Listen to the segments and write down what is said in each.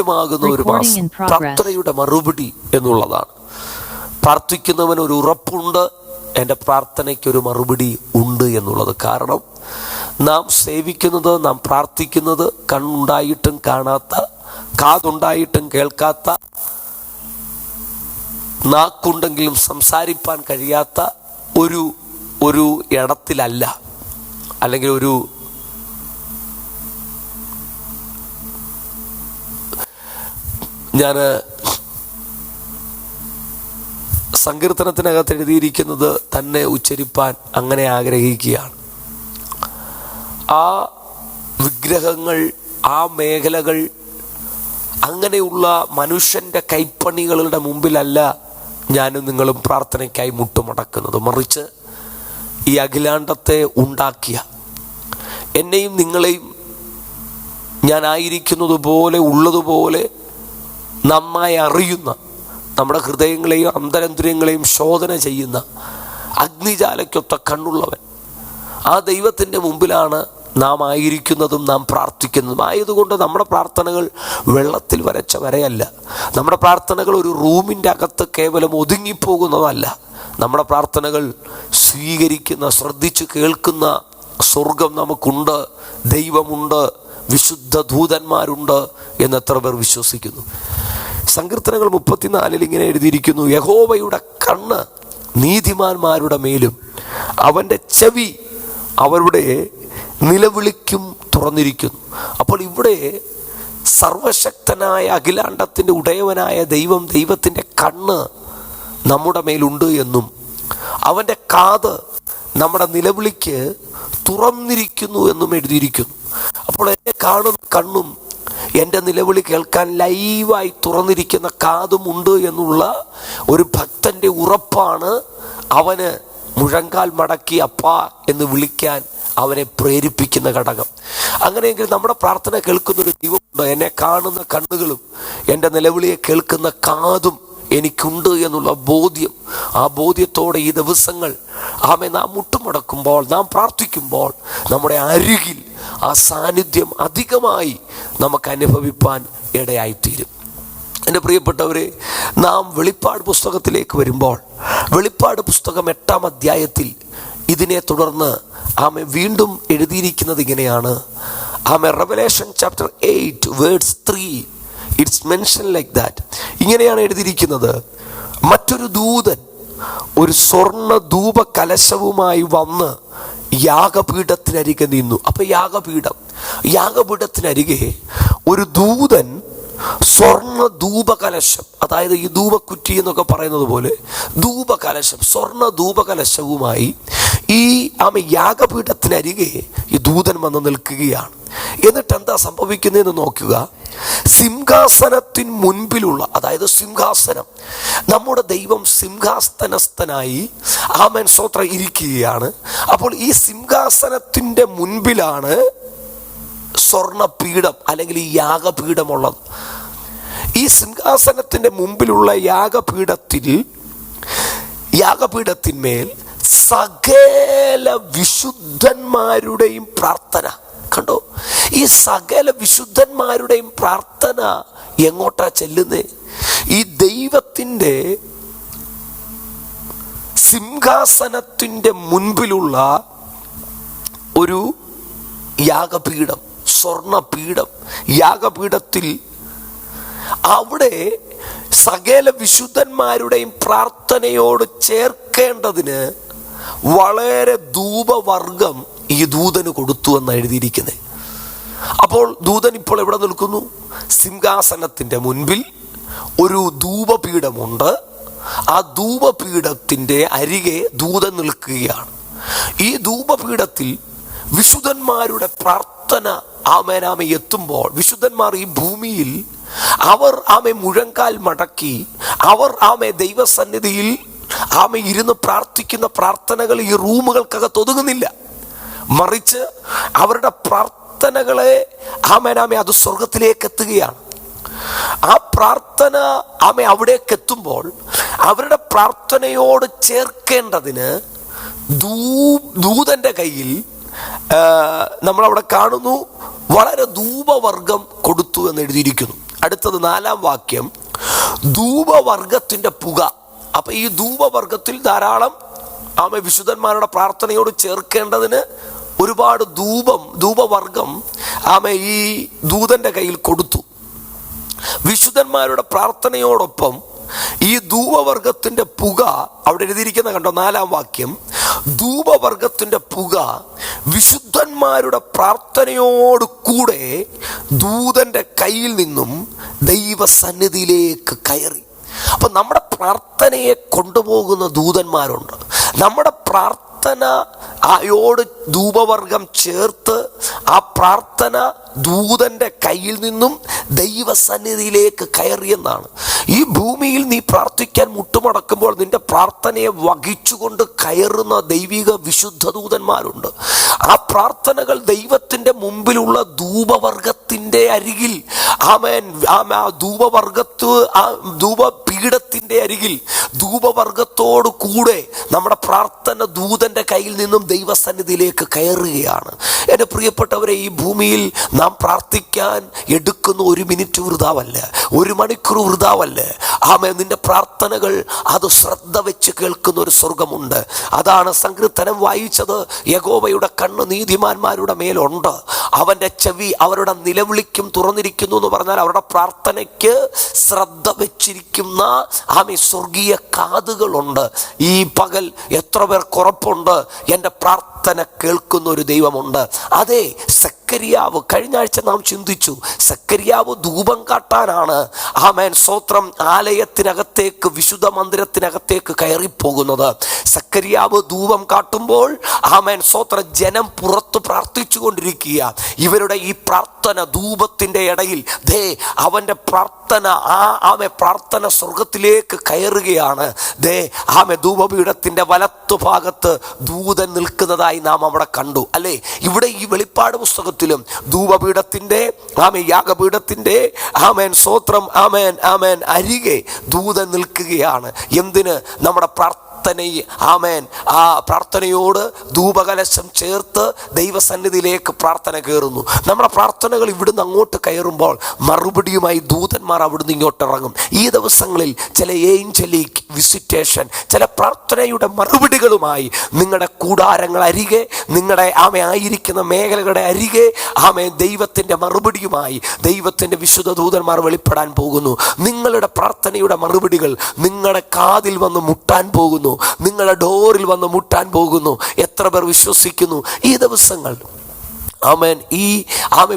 ലഭ്യമാകുന്ന ഒരു മാസം പ്രാർത്ഥനയുടെ മറുപടി എന്നുള്ളതാണ്. പ്രാർത്ഥിക്കുന്നവന് ഒരു ഉറപ്പുണ്ട്, എൻ്റെ പ്രാർത്ഥനയ്ക്കൊരു മറുപടി ഉണ്ട് എന്നുള്ളത്. കാരണം നാം സേവിക്കുന്നത്, നാം പ്രാർത്ഥിക്കുന്നത് കണ്ണുണ്ടായിട്ടും കാണാത്ത, കാതുണ്ടായിട്ടും കേൾക്കാത്ത, നാക്കുണ്ടെങ്കിലും സംസാരിപ്പാൻ കഴിയാത്ത ഒരു ഇടത്തിലല്ല, അല്ലെങ്കിൽ ഞാൻ സങ്കീർത്തനത്തിനകത്ത് എഴുതിയിരിക്കുന്നത് തന്നെ ഉച്ചരിപ്പാൻ അങ്ങനെ ആഗ്രഹിക്കുകയാണ്. ആ വിഗ്രഹങ്ങൾ, ആ മേഖലകൾ, അങ്ങനെയുള്ള മനുഷ്യൻ്റെ കൈപ്പണികളുടെ മുമ്പിലല്ല ഞാനും നിങ്ങളും പ്രാർത്ഥനയ്ക്കായി മുട്ടുമടക്കുന്നത്. മറിച്ച് ഈ അഖിലാണ്ടത്തെ ഉണ്ടാക്കിയ എന്നെയും നിങ്ങളെയും ഞാനായിരിക്കുന്നത് പോലെ ഉള്ളതുപോലെ നന്നായി അറിയുന്ന, നമ്മുടെ ഹൃദയങ്ങളെയും അന്തരന്ദ്രിയങ്ങളെയും ശോധന ചെയ്യുന്ന അഗ്നിജാലയ്ക്കൊത്ത കണ്ണുള്ളവൻ, ആ ദൈവത്തിൻ്റെ മുമ്പിലാണ് നാം ആയിരിക്കുന്നതും നാം പ്രാർത്ഥിക്കുന്നതും. ആയതുകൊണ്ട് നമ്മുടെ പ്രാർത്ഥനകൾ വെള്ളത്തിൽ വരച്ച വരയല്ല. നമ്മുടെ പ്രാർത്ഥനകൾ ഒരു റൂമിൻ്റെ അകത്ത് കേവലം ഒതുങ്ങിപ്പോകുന്നതല്ല. നമ്മുടെ പ്രാർത്ഥനകൾ സ്വീകരിക്കുന്ന, ശ്രദ്ധിച്ച് കേൾക്കുന്ന സ്വർഗം നമുക്കുണ്ട്, ദൈവമുണ്ട്, വിശുദ്ധ ദൂതന്മാരുണ്ട് എന്ന് എത്ര പേർ വിശ്വസിക്കുന്നു? സങ്കീർത്തനങ്ങൾ 34 ഇങ്ങനെ എഴുതിയിരിക്കുന്നു: യഹോവയുടെ കണ്ണ് നീതിമാന്മാരുടെ മേലും അവൻ്റെ ചെവി അവരുടെ നിലവിളിക്കും തുറന്നിരിക്കുന്നു. അപ്പോൾ ഇവിടെ സർവശക്തനായ അഖിലാണ്ടത്തിൻ്റെ ഉടയവനായ ദൈവത്തിൻ്റെ കണ്ണ് നമ്മുടെ മേലുണ്ട് എന്നും അവൻ്റെ കാത് നമ്മുടെ നിലവിളിക്ക് തുറന്നിരിക്കുന്നു എന്നും എഴുതിയിരിക്കുന്നു. അപ്പോൾ എന്നെ കാണുന്ന കണ്ണും എൻ്റെ നിലവിളി കേൾക്കാൻ ലൈവായി തുറന്നിരിക്കുന്ന കാതും ഉണ്ട് എന്നുള്ള ഒരു ഭക്തൻ്റെ ഉറപ്പാണ് അവന് മുഴങ്കാൽ മടക്കി അപ്പാ എന്ന് വിളിക്കാൻ അവനെ പ്രേരിപ്പിക്കുന്ന ഘടകം. അങ്ങനെയെങ്കിൽ നമ്മുടെ പ്രാർത്ഥന കേൾക്കുന്നൊരു ദൈവമുണ്ട്. എന്നെ കാണുന്ന കണ്ണുകളും എൻ്റെ നിലവിളിയെ കേൾക്കുന്ന കാതും എനിക്കുണ്ട് എന്നുള്ള ബോധ്യം, ആ ബോധ്യത്തോടെ ഈ ദിവസങ്ങൾ നാം മുട്ടുമടക്കുമ്പോൾ, നാം പ്രാർത്ഥിക്കുമ്പോൾ നമ്മുടെ അരികിൽ ആ സാന്നിധ്യം അധികമായി നമുക്ക് അനുഭവിപ്പാൻ ഇടയായിത്തീരും. എൻ്റെ പ്രിയപ്പെട്ടവരെ, നാം വെളിപ്പാട് പുസ്തകത്തിലേക്ക് വരുമ്പോൾ, വെളിപ്പാട് പുസ്തകം 8-ാം അധ്യായത്തിൽ ഇതിനെ തുടർന്ന് വീണ്ടും എഴുതിയിരിക്കുന്നത് ഇങ്ങനെയാണ്. Revelation chapter 8 words 3 it's mention like that. ഇങ്ങനെയാണ് എഴുതിയിരിക്കുന്നത്: മറ്റൊരു ദൂതൻ ഒരു സ്വർണ്ണ ധൂപ കലശവുമായി വന്ന് യാഗപീഠത്തിനരികെ നിന്നു. അപ്പൊ യാഗപീഠത്തിനരികെ ഒരു ദൂതൻ സ്വർണ്ണ ധൂപകലശം, അതായത് ഈ ധൂപക്കുറ്റി എന്നൊക്കെ പറയുന്നത് പോലെ ധൂപകലശം, സ്വർണ്ണ ധൂപകലശവുമായി ഈ യാഗപീഠത്തിനരികെ ഈ ദൂതൻ വന്ന് നിൽക്കുകയാണ്. എന്നിട്ട് എന്താ സംഭവിക്കുന്നതെന്ന് നോക്കുക. സിംഹാസനത്തിന് മുൻപിലുള്ള, അതായത് സിംഹാസനം, നമ്മുടെ ദൈവം സിംഹാസനസ്ഥനായി സ്തോത്രം ഇരിക്കുകയാണ്. അപ്പോൾ ഈ സിംഹാസനത്തിൻ്റെ മുൻപിലാണ് സ്വർണപീഠം അല്ലെങ്കിൽ ഈ യാഗപീഠമുള്ളത്. ഈ സിംഹാസനത്തിൻ്റെ മുമ്പിലുള്ള യാഗപീഠത്തിന്മേൽ സകല വിശുദ്ധന്മാരുടെയും പ്രാർത്ഥന. കണ്ടോ, ഈ സകല വിശുദ്ധന്മാരുടെയും പ്രാർത്ഥന എങ്ങോട്ടാ ചെല്ലുന്നേ? ഈ ദൈവത്തിൻ്റെ സിംഹാസനത്തിൻ്റെ മുൻപിലുള്ള ഒരു യാഗപീഠം, സ്വർണപീഠം, യാഗപീഠത്തിൽ അവിടെ സകല വിശുദ്ധന്മാരുടെയും പ്രാർത്ഥനയോട് ചേർക്കേണ്ടതിന് വളരെ ധൂപവർഗം ഈ ദൂതന് കൊടുത്തു എന്ന് എഴുതിയിരിക്കുന്നത്. അപ്പോൾ ദൂതൻ ഇപ്പോൾ എവിടെ നിൽക്കുന്നു? സിംഹാസനത്തിൻ്റെ മുൻപിൽ ഒരു ധൂപപീഠമുണ്ട്. ആ ധൂപപീഠത്തിൻ്റെ അരികെ ദൂതൻ നിൽക്കുകയാണ്. ഈ ധൂപപീഠത്തിൽ വിശുദ്ധന്മാരുടെ പ്രാർത്ഥന എത്തുമ്പോൾ, വിശുദ്ധന്മാർ ഈ ഭൂമിയിൽ അവർ മുഴങ്കാൽ മടക്കി അവർ ദൈവസന്നിധിയിൽ ഇരുന്ന് പ്രാർത്ഥിക്കുന്ന പ്രാർത്ഥനകൾ ഈ റൂമുകൾക്കകത്ത് ഒതുങ്ങുന്നില്ല. മറിച്ച് അവരുടെ പ്രാർത്ഥനകളെ അത് സ്വർഗത്തിലേക്ക് എത്തുകയാണ്. ആ പ്രാർത്ഥന അവിടേക്ക് എത്തുമ്പോൾ അവരുടെ പ്രാർത്ഥനയോട് ചേർക്കേണ്ടതിന് ദൂതന്റെ കയ്യിൽ നമ്മളവിടെ കാണുന്നു വളരെ ധൂപവർഗം കൊടുത്തു എന്ന് എഴുതിയിരിക്കുന്നു. അടുത്തത് 4-ാം വാക്യം, ധൂപവർഗത്തിന്റെ പുക. അപ്പൊ ഈ ധൂപവർഗത്തിൽ ധാരാളം വിശുദ്ധന്മാരുടെ പ്രാർത്ഥനയോട് ചേർക്കേണ്ടതിന് ഒരുപാട് ധൂപവർഗം ഈ ദൂതന്റെ കയ്യിൽ കൊടുത്തു. വിശുദ്ധന്മാരുടെ പ്രാർത്ഥനയോടൊപ്പം ഈ ധൂപവർഗത്തിന്റെ പുക അവിടെ എഴുതിയിരിക്കുന്ന കണ്ടോ, 4-ാം വാക്യം, ധൂപവർഗത്തിന്റെ പുക വിശുദ്ധന്മാരുടെ പ്രാർത്ഥനയോട് കൂടെ ദൂതന്റെ കയ്യിൽ നിന്നും ദൈവസന്നിധിയിലേക്ക് കയറി. അപ്പൊ നമ്മുടെ പ്രാർത്ഥനയെ കൊണ്ടുപോകുന്ന ദൂതന്മാരുണ്ട്. നമ്മുടെ പ്രാർത്ഥനയോട് ധൂപവർഗം ചേർത്ത് ആ പ്രാർത്ഥന ദൂതന്റെ കയ്യിൽ നിന്നും ദൈവസന്നിധിയിലേക്ക് കയറിയെന്നാണ്. ഈ ഭൂമിയിൽ നീ പ്രാർത്ഥിക്കാൻ മുട്ടുമടക്കുമ്പോൾ നിന്റെ പ്രാർത്ഥനയെ വഹിച്ചുകൊണ്ട് കയറുന്ന ദൈവിക വിശുദ്ധ ദൂതന്മാരുണ്ട്. ആ പ്രാർത്ഥനകൾ ദൈവത്തിന്റെ മുമ്പിലുള്ള ധൂപവർഗത്തിന്റെ അരികിൽ ധൂപപീഠത്തിന്റെ അരികിൽ ധൂപവർഗത്തോട് കൂടെ നമ്മുടെ പ്രാർത്ഥന ദൂതന്റെ കയ്യിൽ നിന്നും ദൈവസന്നിധിയിലേക്ക് കയറുകയാണ്. എൻ്റെ പ്രിയപ്പെട്ടവരെ, ഈ ഭൂമിയിൽ നാം പ്രാർത്ഥിക്കാൻ എടുക്കുന്ന 1 മിനിറ്റ് വൃഥാവല്ല, 1 മണിക്കൂർ വൃഥാവല്ല. നിന്റെ പ്രാർത്ഥനകൾ അത് ശ്രദ്ധ വെച്ച് കേൾക്കുന്ന ഒരു സ്വർഗമുണ്ട്. അതാണ് സങ്കീർത്തനം വായിച്ചത്, യഹോവയുടെ കണ്ണ് നീതിമാന്മാരുടെ മേലുണ്ട്, അവന്റെ ചെവി അവരുടെ നിലവിളിക്കും തുറന്നിരിക്കുന്നു എന്ന് പറഞ്ഞാൽ അവരുടെ പ്രാർത്ഥനയ്ക്ക് ശ്രദ്ധ വെച്ചിരിക്കുന്ന സ്വർഗീയ കാതുകളുണ്ട്. ഈ പകൽ എത്ര പേർക്ക് ഉറപ്പുണ്ട് എൻ്റെ പ്രാർത്ഥന കേൾക്കുന്ന ഒരു ദൈവമുണ്ട്? അതെ, സക്കറിയാവ്, കഴിഞ്ഞ ആഴ്ച നാം ചിന്തിച്ചു, സക്കറിയാവ് ധൂപം കാട്ടാനാണ് സ്തോത്രം ആലയത്തിനകത്തേക്ക്, വിശുദ്ധ മന്ദിരത്തിനകത്തേക്ക് കയറിപ്പോകുന്നത്. സക്കറിയാവ് ധൂപം കാട്ടുമ്പോൾ സ്തോത്രം ജനം പുറത്ത് പ്രാർത്ഥിച്ചു കൊണ്ടിരിക്കുക. ഇവരുടെ ഈ പ്രാർത്ഥന ധൂപത്തിന്റെ ഇടയിൽ അവന്റെ പ്രാർത്ഥന സ്വർഗത്തിലേക്ക് കയറുകയാണ്. ധൂപപീഠത്തിന്റെ വലത്തുഭാഗത്ത് ദൂതൻ നിൽക്കുന്നതായി നാം അവിടെ കണ്ടു, അല്ലേ? ഇവിടെ ഈ വെളിപ്പാട് പുസ്തകത്തിലും ധൂപപീഠത്തിന്റെ യാഗപീഠത്തിന്റെ സ്തോത്രം അരികെ ദൂതൻ നിൽക്കുകയാണ്. എന്തിന്? നമ്മുടെ പ്രാർത്ഥനയോട് ധൂപകലശം ചേർത്ത് ദൈവസന്നിധിയിലേക്ക് പ്രാർത്ഥന കയറുന്നു. നമ്മുടെ പ്രാർത്ഥനകൾ ഇവിടുന്ന് അങ്ങോട്ട് കയറുമ്പോൾ മറുപടിയുമായി ദൂതന്മാർ അവിടുന്ന് ഇങ്ങോട്ട് ഇറങ്ങും. ഈ ദിവസങ്ങളിൽ ചില ഏഞ്ചലിക് വിസിറ്റേഷൻ, ചില പ്രാർത്ഥനയുടെ മറുപടികളുമായി നിങ്ങളുടെ കൂടാരങ്ങൾ അരികെ, നിങ്ങളുടെ ആയിരിക്കുന്ന മേഖലകളുടെ അരികെ ദൈവത്തിന്റെ മറുപടിയുമായി ദൈവത്തിന്റെ വിശുദ്ധ ദൂതന്മാർ വെളിപ്പെടാൻ പോകുന്നു. നിങ്ങളുടെ പ്രാർത്ഥനയുടെ മറുപടികൾ നിങ്ങളുടെ കാതിൽ വന്ന് മുട്ടാൻ പോകുന്നു, നിങ്ങളുടെ ഡോറിൽ വന്ന് മുട്ടാൻ പോകുന്നു. എത്ര പേർ വിശ്വസിക്കുന്നു ഈ ദിവസങ്ങൾ? ഈ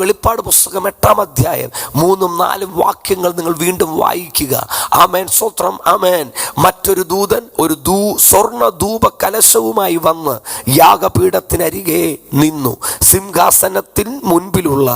വെളിപ്പാട് പുസ്തകം 8-ാം അധ്യായം 3-4 വാക്യങ്ങൾ നിങ്ങൾ വീണ്ടും വായിക്കുക. സ്തോത്രം. മറ്റൊരു ദൂതൻ ഒരു സ്വർണ്ണ ധൂപ കലശവുമായി വന്ന് യാഗപീഠത്തിനരികെ നിന്നു. സിംഹാസനത്തിന് മുൻപിലുള്ള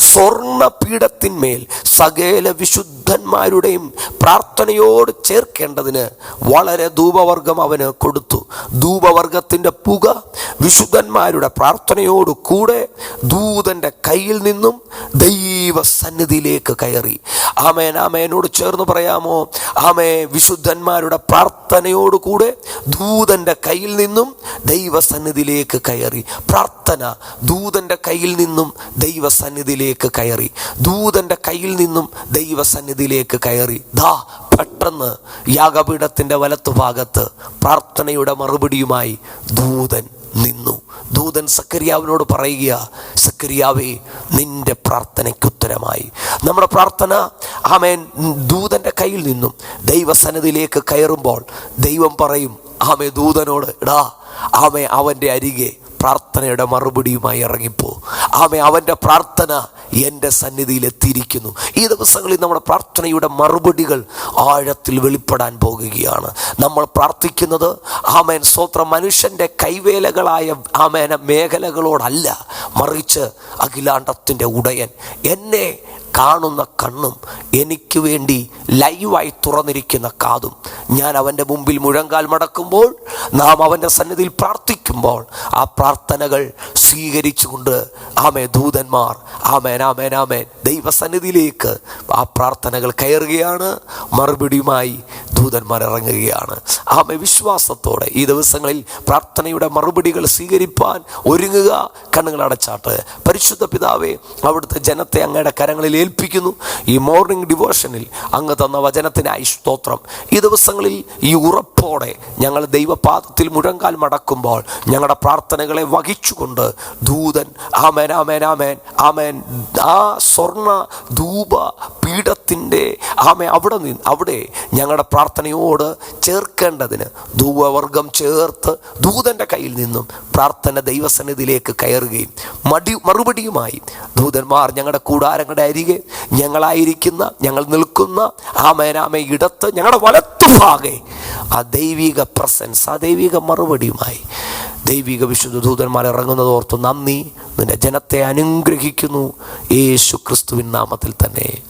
സ്വർണ്ണ പീഠത്തിന്മേൽ സകല വിശുദ്ധന്മാരുടെയും പ്രാർത്ഥനയോട് ചേർക്കേണ്ടതിന് വളരെ ധൂപവർഗം അവന് കൊടുത്തു. ധൂപവർഗത്തിന്റെ പുക വിശുദ്ധന്മാരുടെ പ്രാർത്ഥനയോട് കൂടെ ദൂതന്റെ കയ്യിൽ നിന്നും ദൈവസന്നിധിയിലേക്ക് കയറി. ആമേനോട് ചേർന്ന് പറയാമോ? വിശുദ്ധന്മാരുടെ പ്രാർത്ഥനയോട് കൂടെ ദൂതന്റെ കയ്യിൽ നിന്നും ദൈവസന്നിധിയിലേക്ക് കയറി. പ്രാർത്ഥന ദൂതന്റെ കയ്യിൽ നിന്നും ദൈവസന്നിധിയിലേക്ക് കയറി. ദൂതന്റെ കയ്യിൽ നിന്നും ദൈവസന്നിധിയിലേക്ക് കയറി. പെട്ടെന്ന് യാഗപീഠത്തിന്റെ വലത്തുഭാഗത്ത് പ്രാർത്ഥനയുടെ മറുപടിയുമായി ദൂതൻ നിന്നു. ദൂതൻ സക്കറിയാവിനോട് പറയുക, സക്കറിയാവേ, നിന്റെ പ്രാർത്ഥനയ്ക്ക് ഉത്തരമായി. നമ്മുടെ പ്രാർത്ഥന ദൂതന്റെ കയ്യിൽ നിന്നും ദൈവസന്നിധിയിലേക്ക് കയറുമ്പോൾ ദൈവം പറയും ദൂതനോട്, അവന്റെ അരികെ പ്രാർത്ഥനയുടെ മറുപടിയുമായി ഇറങ്ങിപ്പോ. അവന്റെ പ്രാർത്ഥന എൻ്റെ സന്നിധിയിൽ എത്തിയിരിക്കുന്നു. ഈ ദിവസങ്ങളിൽ നമ്മുടെ പ്രാർത്ഥനയുടെ മറുപടികൾ ആഴത്തിൽ വെളിപ്പെടാൻ പോകുകയാണ്. നമ്മൾ പ്രാർത്ഥിക്കുന്നത് സ്തോത്രം മനുഷ്യൻ്റെ കൈവേലകളായ മേഖലകളോടല്ല, മറിച്ച് അഖിലാണ്ടത്തിൻ്റെ ഉടയൻ, എന്നെ കാണുന്ന കണ്ണും എനിക്ക് വേണ്ടി ലൈവായി തുറന്നിരിക്കുന്ന കാതും, ഞാൻ അവൻ്റെ മുമ്പിൽ മുഴങ്കാൽ മടക്കുമ്പോൾ, നാം അവൻ്റെ സന്നിധിയിൽ പ്രാർത്ഥിക്കുമ്പോൾ ആ പ്രാർത്ഥനകൾ സ്വീകരിച്ചുകൊണ്ട് ദൂതന്മാർ ദൈവസന്നിധിയിലേക്ക് ആ പ്രാർത്ഥനകൾ കയറുകയാണ്. മറുപടിയുമായി ദൂതന്മാർ ഇറങ്ങുകയാണ്. ആമേ, വിശ്വാസത്തോടെ ഈ ദിവസങ്ങളിൽ പ്രാർത്ഥനയുടെ മറുപടികൾ സ്വീകരിപ്പാൻ ഒരുങ്ങുക. കണ്ണുകൾ അടച്ചാട്ട്. പരിശുദ്ധ പിതാവേ, അവിടുത്തെ ജനത്തെ അങ്ങയുടെ കരങ്ങളിൽ ഏൽപ്പിക്കുന്നു. ഈ മോർണിംഗ് ഡിവോഷനിൽ അങ്ങ് തന്ന വചനത്തിനായി സ്തോത്രം. ഈ ദിവസങ്ങളിൽ ഈ ഉറപ്പോടെ ഞങ്ങൾ ദൈവപാദത്തിൽ മുഴങ്കാൽ മടക്കുമ്പോൾ ഞങ്ങളുടെ പ്രാർത്ഥനകളെ വഹിച്ചുകൊണ്ട് ദൂതൻ ആമേൻ ആമേൻ ആമേൻ ആമേൻ ആ സ്വർണ്ണ ധൂപ പീഠത്തിൻ്റെ അവിടെ ഞങ്ങളുടെ പ്രാർത്ഥനയോട് ചേർക്കേണ്ടതിന് ധൂപവർഗം ചേർത്ത് ദൂതൻ്റെ കയ്യിൽ നിന്നും പ്രാർത്ഥന ദൈവസന്നിധിയിലേക്ക് കയറുകയും മറുപടിയുമായി ദൂതന്മാർ ഞങ്ങളുടെ കൂടാരങ്ങളുടെ അരികെ ഞങ്ങൾ നിൽക്കുന്ന ആമേനാമേ ഇടത്ത് ഞങ്ങളുടെ വലത്തുഭാഗെ ആ ദൈവിക പ്രസൻസ്, ആ ദൈവിക മറുപടിയുമായി ദൈവിക വിശുദ്ധ ദൂതന്മാർ ഇറങ്ങുന്നത് ഓർത്ത് നന്ദി. നിന്റെ ജനത്തെ അനുഗ്രഹിക്കുന്നു യേശു ക്രിസ്തുവിൻ നാമത്തിൽ തന്നെ.